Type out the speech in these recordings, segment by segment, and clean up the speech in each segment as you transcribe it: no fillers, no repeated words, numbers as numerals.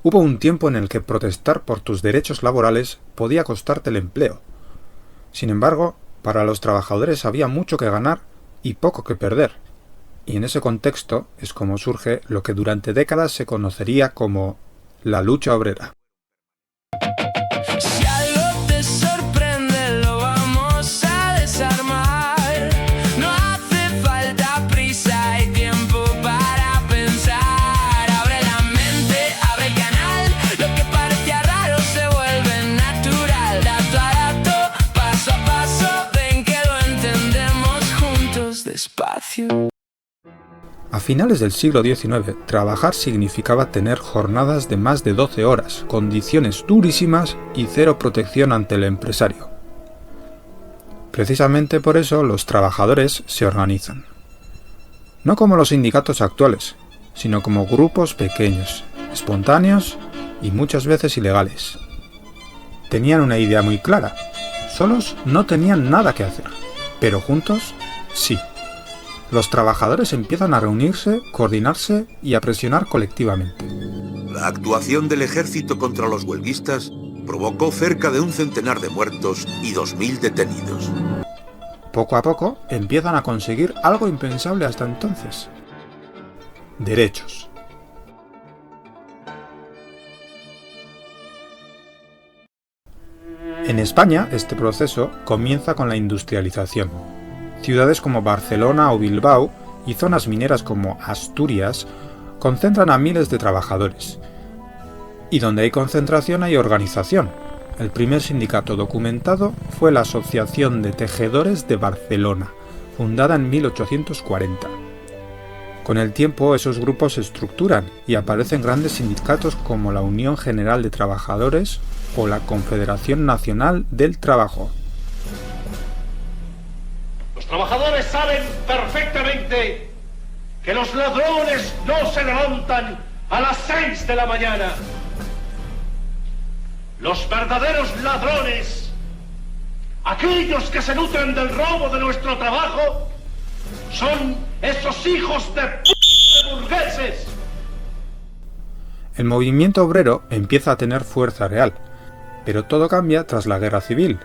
Hubo un tiempo en el que protestar por tus derechos laborales podía costarte el empleo. Sin embargo, para los trabajadores había mucho que ganar y poco que perder. Y en ese contexto es como surge lo que durante décadas se conocería como la lucha obrera. Si algo te sorprende, lo vamos a desarmar. No hace falta prisa y tiempo para pensar. Abre la mente, abre el canal. Lo que parecía raro se vuelve natural. Dato a dato, paso a paso, ven que lo entendemos juntos despacio. A finales del siglo XIX, trabajar significaba tener jornadas de más de 12 horas, condiciones durísimas y cero protección ante el empresario. Precisamente por eso los trabajadores se organizan. No como los sindicatos actuales, sino como grupos pequeños, espontáneos y muchas veces ilegales. Tenían una idea muy clara. Solos no tenían nada que hacer, pero juntos sí. Los trabajadores empiezan a reunirse, coordinarse y a presionar colectivamente. La actuación del ejército contra los huelguistas provocó cerca de 100 de muertos y 2000 detenidos. Poco a poco empiezan a conseguir algo impensable hasta entonces: derechos. En España, este proceso comienza con la industrialización. Ciudades como Barcelona o Bilbao y zonas mineras como Asturias concentran a miles de trabajadores. Y donde hay concentración hay organización. El primer sindicato documentado fue la Asociación de Tejedores de Barcelona, fundada en 1840. Con el tiempo esos grupos se estructuran y aparecen grandes sindicatos como la Unión General de Trabajadores o la Confederación Nacional del Trabajo. Los trabajadores saben perfectamente que los ladrones no se levantan a las 6 de la mañana. Los verdaderos ladrones, aquellos que se nutren del robo de nuestro trabajo, son esos hijos de burgueses. El movimiento obrero empieza a tener fuerza real, pero todo cambia tras la Guerra Civil.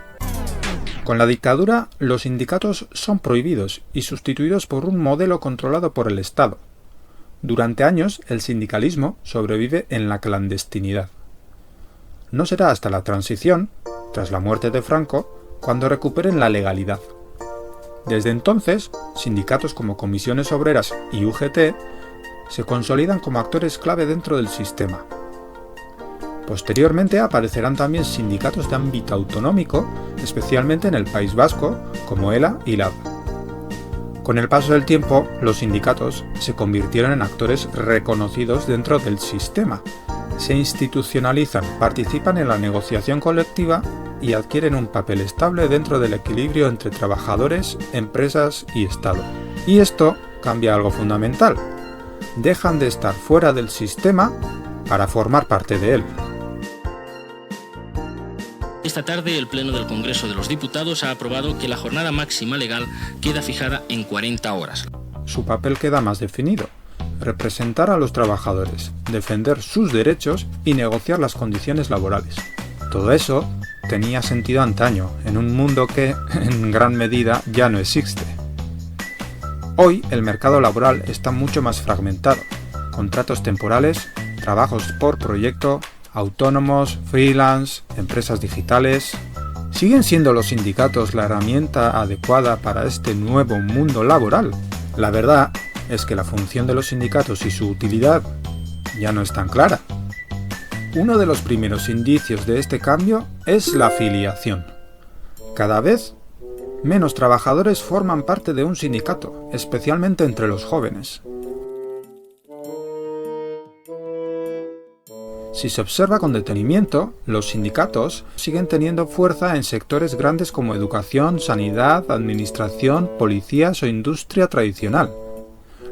Con la dictadura, los sindicatos son prohibidos y sustituidos por un modelo controlado por el Estado. Durante años, el sindicalismo sobrevive en la clandestinidad. No será hasta la transición, tras la muerte de Franco, cuando recuperen la legalidad. Desde entonces, sindicatos como Comisiones Obreras y UGT se consolidan como actores clave dentro del sistema. Posteriormente aparecerán también sindicatos de ámbito autonómico, especialmente en el País Vasco, como ELA y LAB. Con el paso del tiempo, los sindicatos se convirtieron en actores reconocidos dentro del sistema. Se institucionalizan, participan en la negociación colectiva y adquieren un papel estable dentro del equilibrio entre trabajadores, empresas y Estado. Y esto cambia algo fundamental. Dejan de estar fuera del sistema para formar parte de él. Esta tarde el Pleno del Congreso de los Diputados ha aprobado que la jornada máxima legal queda fijada en 40 horas. Su papel queda más definido: representar a los trabajadores, defender sus derechos y negociar las condiciones laborales. Todo eso tenía sentido antaño, en un mundo que, en gran medida, ya no existe. Hoy el mercado laboral está mucho más fragmentado: contratos temporales, trabajos por proyecto, autónomos, freelance, empresas digitales. ¿Siguen siendo los sindicatos la herramienta adecuada para este nuevo mundo laboral? La verdad es que la función de los sindicatos y su utilidad ya no es tan clara. Uno de los primeros indicios de este cambio es la afiliación. Cada vez menos trabajadores forman parte de un sindicato, especialmente entre los jóvenes. Si se observa con detenimiento, los sindicatos siguen teniendo fuerza en sectores grandes como educación, sanidad, administración, policías o industria tradicional.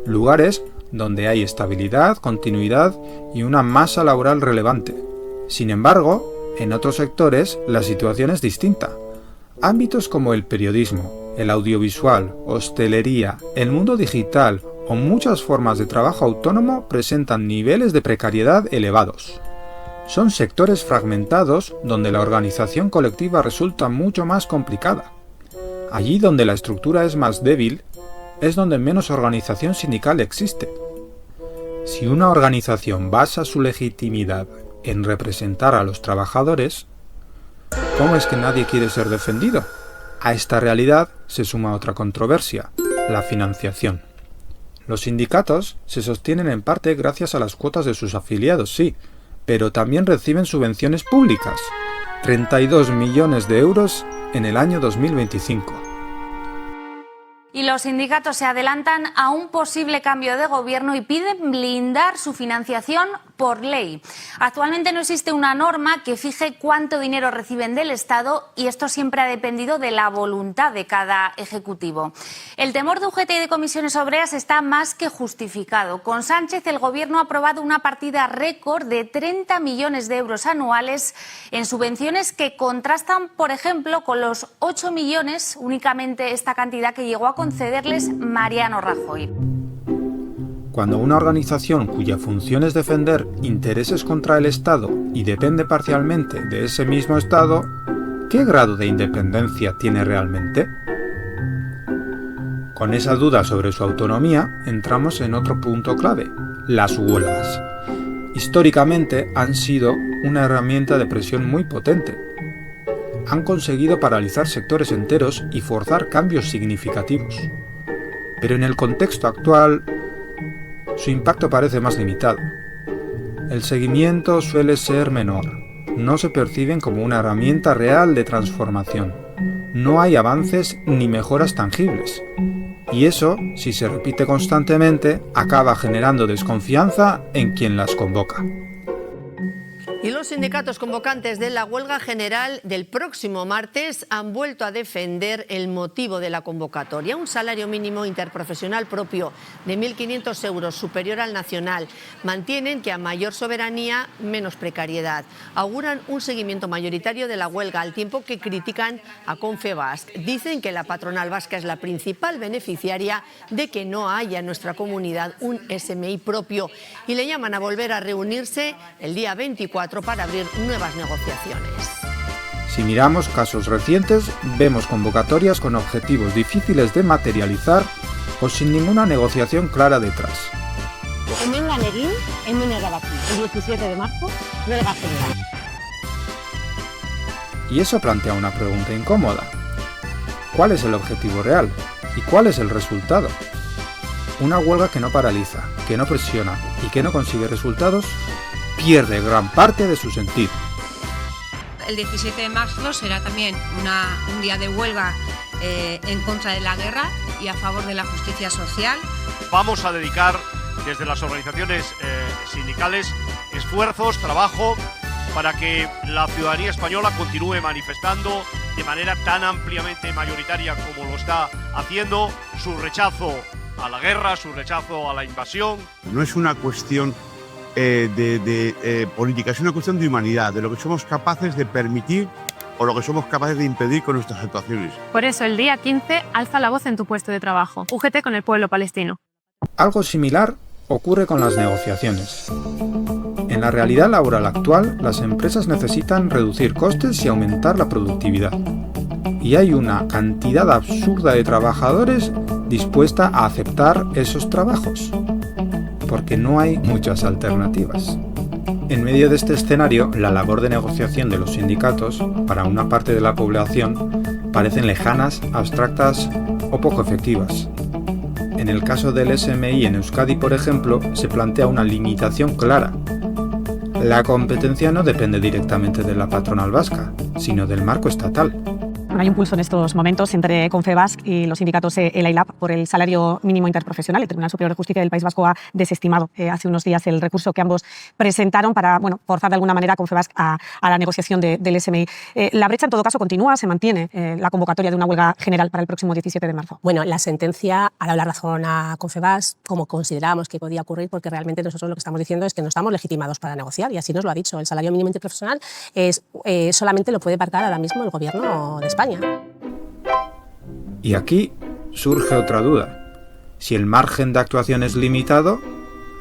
Lugares donde hay estabilidad, continuidad y una masa laboral relevante. Sin embargo, en otros sectores la situación es distinta. Ámbitos como el periodismo, el audiovisual, hostelería, el mundo digital o muchas formas de trabajo autónomo presentan niveles de precariedad elevados. Son sectores fragmentados donde la organización colectiva resulta mucho más complicada. Allí donde la estructura es más débil, es donde menos organización sindical existe. Si una organización basa su legitimidad en representar a los trabajadores, ¿cómo es que nadie quiere ser defendido? A esta realidad se suma otra controversia, la financiación. Los sindicatos se sostienen en parte gracias a las cuotas de sus afiliados, sí, pero también reciben subvenciones públicas, 32 millones de euros en el año 2025. Y los sindicatos se adelantan a un posible cambio de gobierno y piden blindar su financiación por ley. Actualmente no existe una norma que fije cuánto dinero reciben del Estado y esto siempre ha dependido de la voluntad de cada ejecutivo. El temor de UGT y de Comisiones Obreras está más que justificado. Con Sánchez el Gobierno ha aprobado una partida récord de 30 millones de euros anuales en subvenciones que contrastan, por ejemplo, con los 8 millones, únicamente esta cantidad que llegó a concederles Mariano Rajoy. Cuando una organización cuya función es defender intereses contra el Estado y depende parcialmente de ese mismo Estado, ¿qué grado de independencia tiene realmente? Con esa duda sobre su autonomía, entramos en otro punto clave, las huelgas. Históricamente han sido una herramienta de presión muy potente. Han conseguido paralizar sectores enteros y forzar cambios significativos. Pero en el contexto actual, su impacto parece más limitado. El seguimiento suele ser menor. No se perciben como una herramienta real de transformación. No hay avances ni mejoras tangibles. Y eso, si se repite constantemente, acaba generando desconfianza en quien las convoca. Y los sindicatos convocantes de la huelga general del próximo martes han vuelto a defender el motivo de la convocatoria, un salario mínimo interprofesional propio de 1.500 euros superior al nacional. Mantienen que a mayor soberanía, menos precariedad. Auguran un seguimiento mayoritario de la huelga al tiempo que critican a Confebask. Dicen que la patronal vasca es la principal beneficiaria de que no haya en nuestra comunidad un SMI propio y le llaman a volver a reunirse el día 24 para abrir nuevas negociaciones. Si miramos casos recientes, vemos convocatorias con objetivos difíciles de materializar o sin ninguna negociación clara detrás. Hemen lan egin, hemen erabaki. El 17 de marzo, huelga general. Y eso plantea una pregunta incómoda. ¿Cuál es el objetivo real? ¿Y cuál es el resultado? Una huelga que no paraliza, que no presiona y que no consigue resultados pierde gran parte de su sentido. El 17 de marzo será también un día de huelga en contra de la guerra y a favor de la justicia social. Vamos a dedicar desde las organizaciones sindicales esfuerzos, trabajo, para que la ciudadanía española continúe manifestando de manera tan ampliamente mayoritaria como lo está haciendo su rechazo a la guerra, su rechazo a la invasión. No es una cuestión de política, es una cuestión de humanidad, de lo que somos capaces de permitir o lo que somos capaces de impedir con nuestras actuaciones. Por eso el día 15 alza la voz en tu puesto de trabajo. UGT con el pueblo palestino. Algo similar ocurre con las negociaciones. En la realidad laboral actual, las empresas necesitan reducir costes y aumentar la productividad. Y hay una cantidad absurda de trabajadores dispuesta a aceptar esos trabajos, porque no hay muchas alternativas. En medio de este escenario, la labor de negociación de los sindicatos, para una parte de la población, parecen lejanas, abstractas o poco efectivas. En el caso del SMI en Euskadi, por ejemplo, se plantea una limitación clara. La competencia no depende directamente de la patronal vasca, sino del marco estatal. Hay un pulso en estos momentos entre Confebask y los sindicatos el AILAB por el salario mínimo interprofesional. El Tribunal Superior de Justicia del País Vasco ha desestimado hace unos días el recurso que ambos presentaron para forzar de alguna manera a Confebask a la negociación del SMI. La brecha en todo caso continúa, se mantiene la convocatoria de una huelga general para el próximo 17 de marzo. Bueno, la sentencia ha dado la razón a Confebask como considerábamos que podía ocurrir, porque realmente nosotros lo que estamos diciendo es que no estamos legitimados para negociar, y así nos lo ha dicho. El salario mínimo interprofesional solamente lo puede marcar ahora mismo el Gobierno de España. Y aquí surge otra duda. Si el margen de actuación es limitado,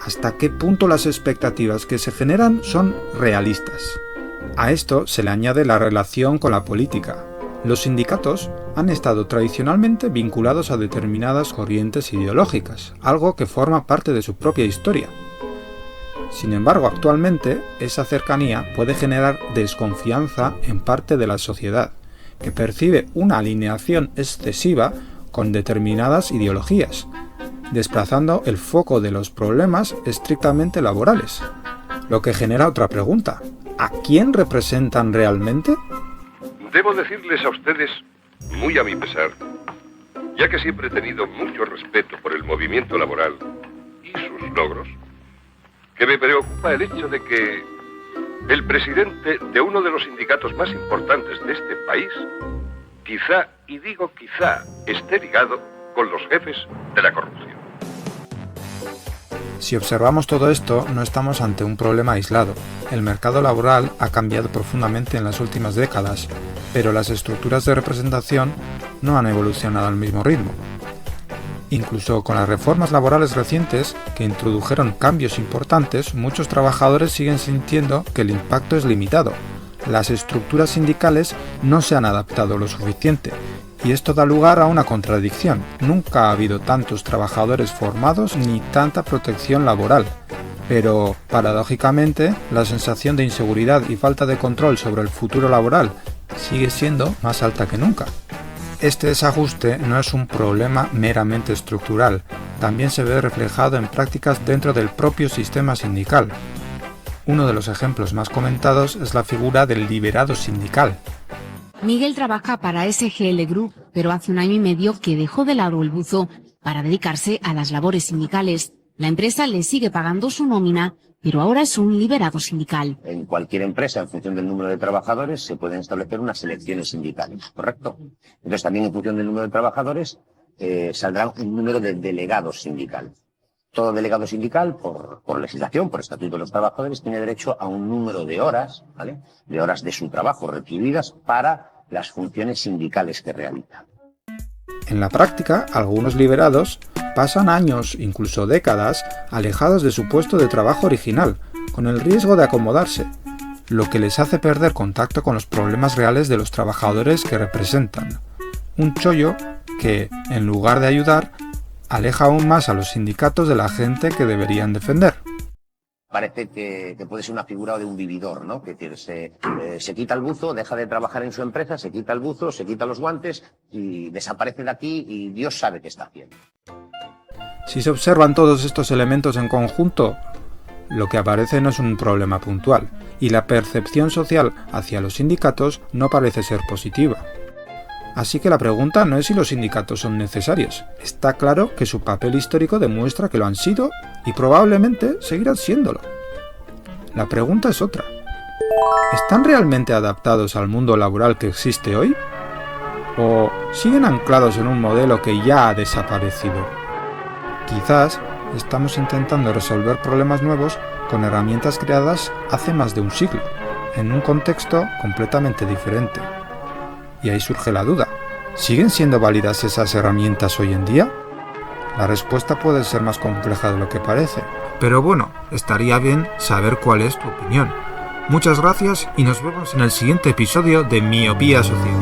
hasta qué punto las expectativas que se generan son realistas. A esto se le añade la relación con la política. Los sindicatos han estado tradicionalmente vinculados a determinadas corrientes ideológicas, algo que forma parte de su propia historia. Sin embargo, actualmente esa cercanía puede generar desconfianza en parte de la sociedad, que percibe una alineación excesiva con determinadas ideologías, desplazando el foco de los problemas estrictamente laborales. Lo que genera otra pregunta: ¿a quién representan realmente? Debo decirles a ustedes, muy a mi pesar, ya que siempre he tenido mucho respeto por el movimiento laboral y sus logros, que me preocupa el hecho de que el presidente de uno de los sindicatos más importantes de este país, quizá, y digo quizá, esté ligado con los jefes de la corrupción. Si observamos todo esto, no estamos ante un problema aislado. El mercado laboral ha cambiado profundamente en las últimas décadas, pero las estructuras de representación no han evolucionado al mismo ritmo. Incluso con las reformas laborales recientes, que introdujeron cambios importantes, muchos trabajadores siguen sintiendo que el impacto es limitado. Las estructuras sindicales no se han adaptado lo suficiente, y esto da lugar a una contradicción. Nunca ha habido tantos trabajadores formados ni tanta protección laboral. Pero, paradójicamente, la sensación de inseguridad y falta de control sobre el futuro laboral sigue siendo más alta que nunca. Este desajuste no es un problema meramente estructural, también se ve reflejado en prácticas dentro del propio sistema sindical. Uno de los ejemplos más comentados es la figura del liberado sindical. Miguel trabaja para SGL Group, pero hace 1 año y medio que dejó de lado el buzo para dedicarse a las labores sindicales. La empresa le sigue pagando su nómina, pero ahora es un liberado sindical. En cualquier empresa, en función del número de trabajadores, se pueden establecer unas elecciones sindicales, ¿correcto? Entonces, también en función del número de trabajadores, saldrá un número de delegados sindicales. Todo delegado sindical, por legislación, por estatuto de los trabajadores, tiene derecho a un número de horas, ¿vale?, de horas de su trabajo retribuidas para las funciones sindicales que realiza. En la práctica, algunos liberados pasan años, incluso décadas, alejados de su puesto de trabajo original, con el riesgo de acomodarse, lo que les hace perder contacto con los problemas reales de los trabajadores que representan. Un chollo que, en lugar de ayudar, aleja aún más a los sindicatos de la gente que deberían defender. Parece que puede ser una figura de un vividor, ¿no? Que se quita el buzo, deja de trabajar en su empresa, se quita el buzo, se quita los guantes y desaparece de aquí y Dios sabe qué está haciendo. Si se observan todos estos elementos en conjunto, lo que aparece no es un problema puntual, y la percepción social hacia los sindicatos no parece ser positiva. Así que la pregunta no es si los sindicatos son necesarios. Está claro que su papel histórico demuestra que lo han sido y probablemente seguirán siéndolo. La pregunta es otra. ¿Están realmente adaptados al mundo laboral que existe hoy? ¿O siguen anclados en un modelo que ya ha desaparecido? Quizás estamos intentando resolver problemas nuevos con herramientas creadas hace más de un siglo, en un contexto completamente diferente. Y ahí surge la duda, ¿siguen siendo válidas esas herramientas hoy en día? La respuesta puede ser más compleja de lo que parece. Pero bueno, estaría bien saber cuál es tu opinión. Muchas gracias y nos vemos en el siguiente episodio de Miopía Social.